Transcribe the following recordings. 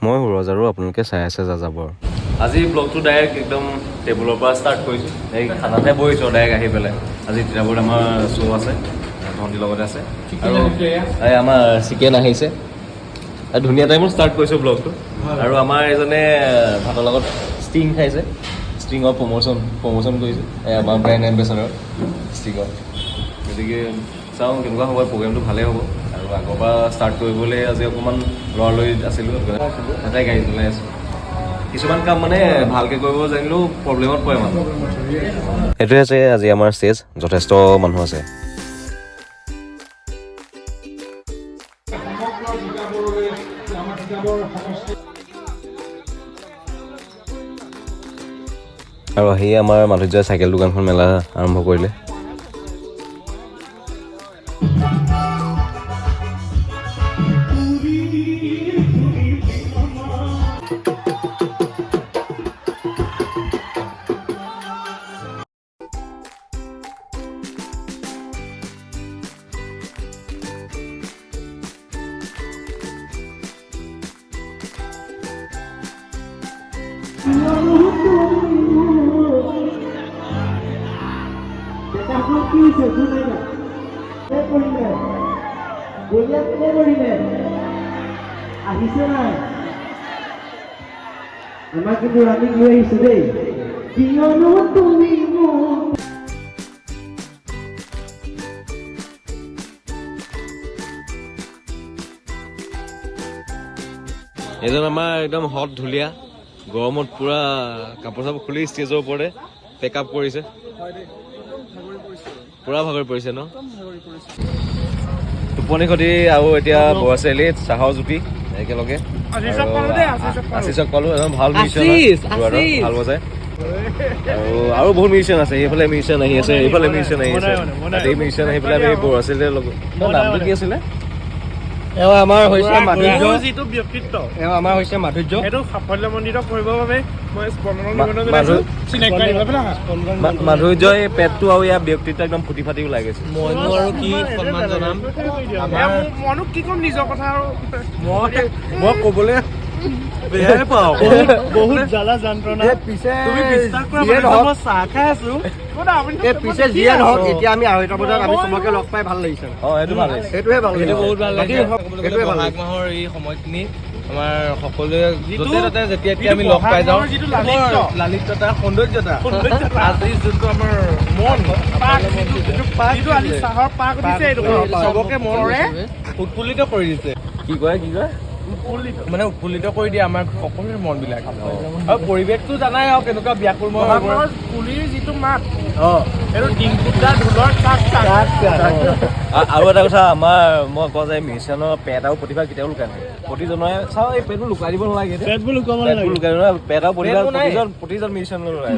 মই সুৰজ আৰু আপোনালোকে চাই আছে যাযাবৰ। আজি ব্লগটো ডাইৰেক্ট একদম টেবুলৰ পৰা ষ্টাৰ্ট কৰিছোঁ। এই খানাতে বহিছোঁ ডাইৰেক্ট আহি পেলাই। আজি তিতাবৰত আমাৰ শ্ব' আছে, ভণ্টিৰ লগতে আছে আৰু এই আমাৰ চিকেন আহিছে। ধুনীয়া টাইমত ষ্টাৰ্ট কৰিছোঁ ব্লগটো। আৰু আমাৰ এজনে ভাতৰ লগত ষ্টিং খাইছে, ষ্টিঙৰ প্ৰমোশ্যন কৰিছে। এই আমাৰ ব্ৰেণ্ড এম্বেচাডৰ ষ্টিঙৰ। গতিকে চাওঁ কেনেকুৱা হ'ব, প্ৰগ্ৰেমটো ভালেই হ'ব। আৰু আগৰ পৰা ষ্টাৰ্ট কৰিবলৈ আজি অকণমান লৰালৰি আছিলোঁ, তাতে গাড়ী চলাই আছোঁ। কিছুমান কাম মানে ভালকৈ কৰিব জানিলেও প্ৰব্লেমত পৰে মানুহ। এইটোৱে আছে আজি আমাৰ ষ্টেজ, যথেষ্ট মানুহ আছে। আৰু আহি আমাৰ মাধুৰ্যই চাইকেল দোকানখন মেলা আৰম্ভ কৰিলে। আহিছে নাই আমাক কিন্তু ৰাতি লৈ আহিছে দেই কিয়নো তুমি এজন আমাৰ একদম হট ধুলীয়া, গৰমত পুৰা কাপোৰ চাপোৰ খুলি ষ্টেজৰ ওপৰতে পেক আপ কৰিছে। পুৰা ভাগৰি পৰিছে ন? টোপনি খতি আৰু এতিয়া বৰা চাৰিআলি চাহৰ জুতি একেলগে আশিষক পালো, এজন ভাল মিউজিচিয়ান, ভাল বজায়। আৰু বহুত মিউজিচিয়ান আছে, এইফালে মিউজিচিয়ান আহি আছে, এইফালে মিউজিচিয়ান আহি আছে। এই মিউজিচিয়ান আহি পেলাই আমি বৰা চাৰিআলিৰ লগত নামটো কি আছিলে? আমাৰ হৈছে মাধুৰ্য, যিটো ব্যক্তিত্ব আমাৰ হৈছে মাধুৰ্য, সেইটো সাফল্যমণ্ডিত কৰিবৰ বাবে মই স্পন্দনৰ নিবেদন জনাইছোঁ। মাধুৰ্যই পেটটো আৰু ইয়াৰ ব্যক্তিত্ব একদম ফুটি ফাটি ওলাই গৈছে। মইনো আৰু কি সন্মান জনাম, মইনো কি ক'ম নিজৰ কথা আৰু মই ক'বলৈ বেয়াই পাওঁ। বহুত জ্বালা যন্ত্ৰণা। পিছে তুমি বিশ্বাস কৰা যিয়ে মানে নহওক, মই চাহ খাই আছো। পিছে যিয়ে নহওক এতিয়া আমি 2:30 বজাত আমি চবকে লগ পাই ভাল লাগিছে। এইটো ভাল লাগিছে, সেইটোৱে ভাল লাগিছে, বহুত ভাল লাগিছে। সেইটোৱে ভাল বহাগ লাগিছে। মাহৰ এই সময়খিনি আমাৰ সকলোৱে য'তে ত'তে যেতিয়া তেতিয়া আমি লগ পাই যাওঁ, যিটো লালিত্য, লালিত্যতা, সৌন্দৰ্যতা, আজি যোনটো আমাৰ মন যিটো আজি চাহৰ পাক উঠিছে, এইটো চবকে মন কৰে উৎফুল্লিত কৰি দিছে। কি কয় মানে উৎফুল্লিত কৰি দিয়ে আমাৰ সকলোৰে মন বিলাক। আৰু পৰিৱেশটো জানাই আৰু কেনেকুৱা ব্যাকুলময় হ'ব। পুলিৰ যিটো মাত, এইটো ডিংকুটা ঢোলৰ চাক চাক। আৰু এটা কথা, মই কওঁ যে মিউজিচিয়ানৰ পেট আৰু প্ৰতিভা কেতিয়াও লুকাই নহয়। প্ৰতিজনৰে চাওঁ এই পেটবোৰ লুকাই দিব নালাগে, পেটবোৰ লুকাব লুকাই দিব নালাগে। পেট আৰু প্ৰতিভা প্ৰতিজন মিউজিচিয়ানৰ লুকাই।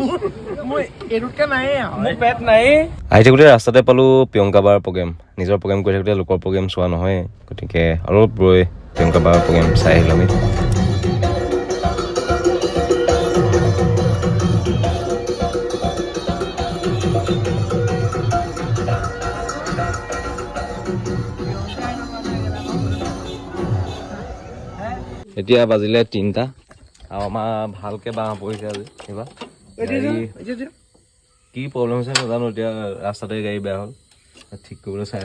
মই এইটোতকে নাইয়ে আৰু মোৰ পেট নাইয়ে। আহি থাকোঁতে ৰাস্তাতে পালোঁ প্ৰিয়ংকা বাৰ প্ৰগ্ৰেম। নিজৰ প্ৰগ্ৰেম কৰি থাকোঁতে লোকৰ প্ৰগ্ৰেম চোৱা নহয়, গতিকে অলপ ৰৈ প্ৰিয়ংকা বাৰ প্ৰগ্ৰেম চাই আহিলোঁ আমি। এতিয়া বাজিলে 3টা আৰু আমাৰ ভালকৈ বাঁহ পৰিছে আজি এইবাৰ। কি প্ৰব্লেম হৈছে নাজানো, এতিয়া ৰাস্তাতে গাড়ী বেয়া হ'ল, ঠিক কৰিবলৈ চাই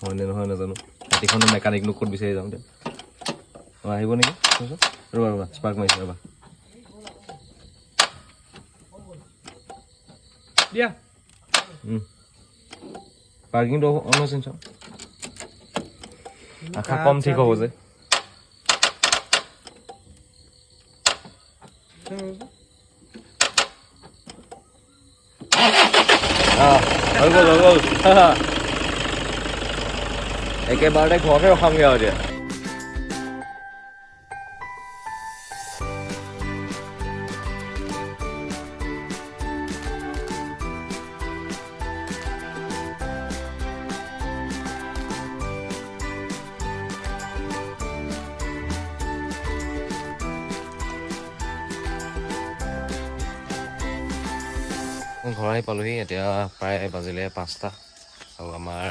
হয়নে নহয় নাজানো। ৰাতিখনো মেকানিকনো ক'ত বিচাৰি যাওঁ এতিয়া। আহিব নেকি? ৰ'বা স্পাৰ্ক মাৰিছে, ৰ'বা দিয়া। পাৰ্কিংটো অন হৈছে চাওঁ, আশা কম ঠিক হ'ব যে। হৈ গ'ল একেবাৰতে ঘৰতে ৰখামগৈ আৰু এতিয়া। ঘৰ আহি পালোহি, এতিয়া প্ৰায় বাজিলে 5টা আৰু আমাৰ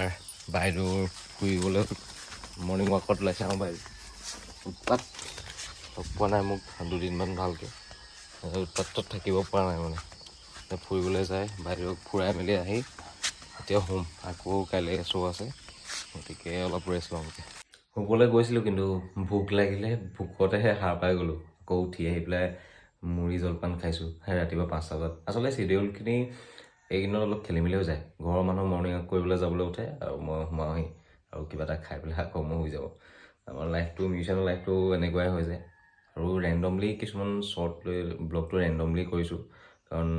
বাইদেউৰ ফুৰিবলৈ মৰ্ণিং ৱাকত ওলাইছে। আমাৰ বাইদেউ উৎপাত লগ পোৱা নাই মোক 2 দিনমান ভালকৈ উৎপাতত থাকিব পৰা নাই মানে ফুৰিবলৈ যায় বাহিৰত ফুৰাই মেলি আহি এতিয়া শুম আকৌ কাইলৈ শ্ব' আছে গতিকে অলপ ৰেষ্ট লওঁগৈ শুবলৈ গৈছিলোঁ কিন্তু ভোক লাগিলে ভোকতেহে সাৰ পাই গ'লোঁ আকৌ উঠি আহি পেলাই মুড়ি জলপান খাইছোঁ ৰাতিপুৱা 5টা বজাত আচলতে চিডিউলখিনি এইকেইদিনত অলপ খেলি মেলিও যায় ঘৰৰ মানুহ মৰ্ণিং ৱাক কৰিবলৈ যাবলৈ উঠে আৰু মই সোমাওঁহি আৰু কিবা এটা খাই পেলাই আকৌ মই হৈ যাব আমাৰ লাইফটো মিউজিচিয়ানৰ লাইফটো এনেকুৱাই হৈ যায় আৰু ৰেণ্ডমলি কিছুমান শ্বৰ্ট লৈ ব্লগটো ৰেণ্ডমলি কৰিছোঁ কাৰণ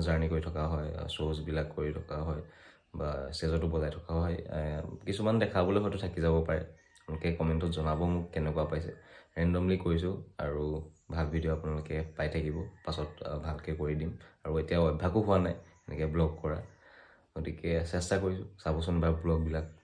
জাৰ্ণি কৰি থকা হয় শ্ব'জবিলাক কৰি থকা হয় বা ষ্টেজতো বজাই থকা হয় কিছুমান দেখাবলৈ হয়তো থাকি যাব পাৰে আপোনালোকে কমেণ্টত জনাব মোক কেনেকুৱা পাইছে ৰেণ্ডমলি কৰিছোঁ আৰু ভাল ভিডিঅ' আপোনালোকে পাই থাকিব পাছত ভালকৈ কৰি দিম আৰু এতিয়া অভ্যাসো হোৱা নাই এনেকৈ ব্লগ কৰা গতিকে চেষ্টা কৰিছোঁ চাবচোন বাৰু ব্লগবিলাক